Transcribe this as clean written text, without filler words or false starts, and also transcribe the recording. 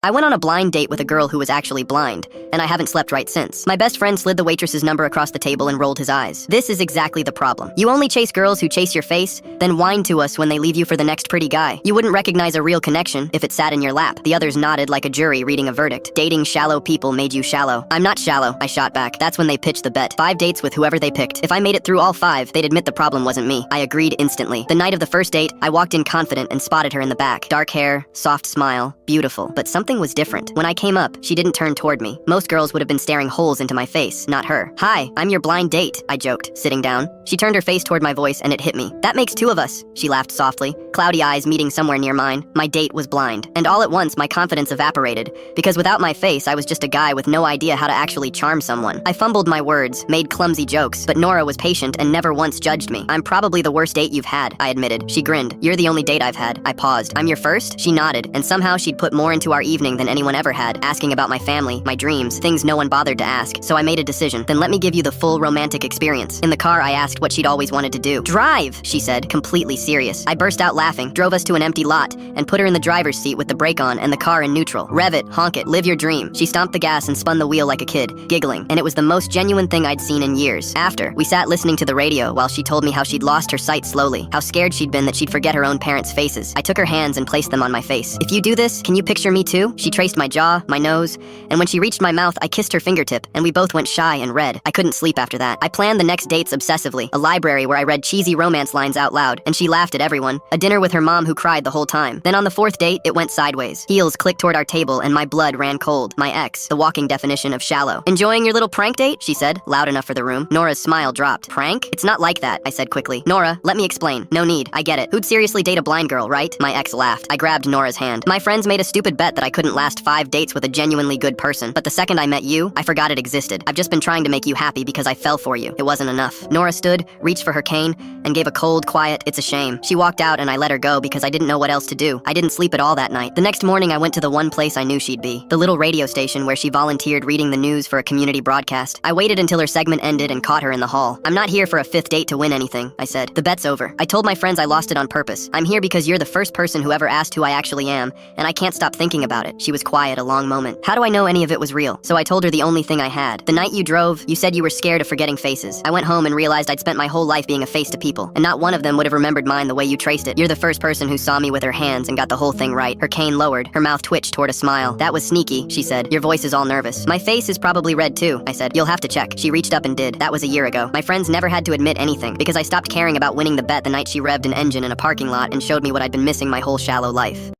I went on a blind date with a girl who was actually blind, and I haven't slept right since. My best friend slid the waitress's number across the table and rolled his eyes. This is exactly the problem. You only chase girls who chase your face, then whine to us when they leave you for the next pretty guy. You wouldn't recognize a real connection if it sat in your lap. The others nodded like a jury reading a verdict. Dating shallow people made you shallow. I'm not shallow, I shot back. That's when they pitched the bet. 5 dates with whoever they picked. If I made it through all 5, they'd admit the problem wasn't me. I agreed instantly. The night of the first date, I walked in confident and spotted her in the back. Dark hair, soft smile, beautiful. But something was different. When I came up, she didn't turn toward me. Most girls would have been staring holes into my face, not her. "Hi, I'm your blind date," I joked, sitting down. She turned her face toward my voice and it hit me. "That makes 2 of us," she laughed softly, cloudy eyes meeting somewhere near mine. My date was blind. And all at once, my confidence evaporated, because without my face, I was just a guy with no idea how to actually charm someone. I fumbled my words, made clumsy jokes, but Nora was patient and never once judged me. "I'm probably the worst date you've had," I admitted. She grinned. "You're the only date I've had." I paused. "I'm your first?" She nodded, and somehow she'd put more into our evening than anyone ever had, asking about my family, my dreams, things no one bothered to ask. So I made a decision. "Then let me give you the full romantic experience." In the car, I asked what she'd always wanted to do. "Drive," she said, completely serious. I burst out laughing, drove us to an empty lot, and put her in the driver's seat with the brake on and the car in neutral. "Rev it, honk it, live your dream." She stomped the gas and spun the wheel like a kid, giggling, and it was the most genuine thing I'd seen in years. After, we sat listening to the radio while she told me how she'd lost her sight slowly, how scared she'd been that she'd forget her own parents' faces. I took her hands and placed them on my face. "If you do this, can you picture me too?" She traced my jaw, my nose, and when she reached my mouth, I kissed her fingertip, and we both went shy and red. I couldn't sleep after that. I planned the next dates obsessively, a library where I read cheesy romance lines out loud, and she laughed at everyone, a dinner with her mom who cried the whole time. Then on the 4th date, it went sideways. Heels clicked toward our table, and my blood ran cold. My ex, the walking definition of shallow. "Enjoying your little prank date?" she said, loud enough for the room. Nora's smile dropped. "Prank? It's not like that," I said quickly. "Nora, let me explain." "No need, I get it. Who'd seriously date a blind girl, right?" My ex laughed. I grabbed Nora's hand. "My friends made a stupid bet that I couldn't last 5 dates with a genuinely good person, but the second I met you, I forgot it existed. I've just been trying to make you happy because I fell for you. It wasn't enough." Nora stood, reached for her cane, and gave a cold, quiet, "It's a shame." She walked out and I let her go because I didn't know what else to do. I didn't sleep at all that night. The next morning I went to the one place I knew she'd be, the little radio station where she volunteered reading the news for a community broadcast. I waited until her segment ended and caught her in the hall. "I'm not here for a 5th date to win anything," I said. "The bet's over. I told my friends I lost it on purpose. I'm here because you're the first person who ever asked who I actually am, and I can't stop thinking about it." She was quiet a long moment. "How do I know any of it was real?" So I told her the only thing I had. "The night you drove, you said you were scared of forgetting faces. I went home and realized I'd spent my whole life being a face to people, and not one of them would have remembered mine the way you traced it. You're the first person who saw me with her hands and got the whole thing right." Her cane lowered, her mouth twitched toward a smile. "That was sneaky," she said. "Your voice is all nervous." "My face is probably red too," I said. "You'll have to check." She reached up and did. That was a year ago. My friends never had to admit anything, because I stopped caring about winning the bet the night she revved an engine in a parking lot and showed me what I'd been missing my whole shallow life.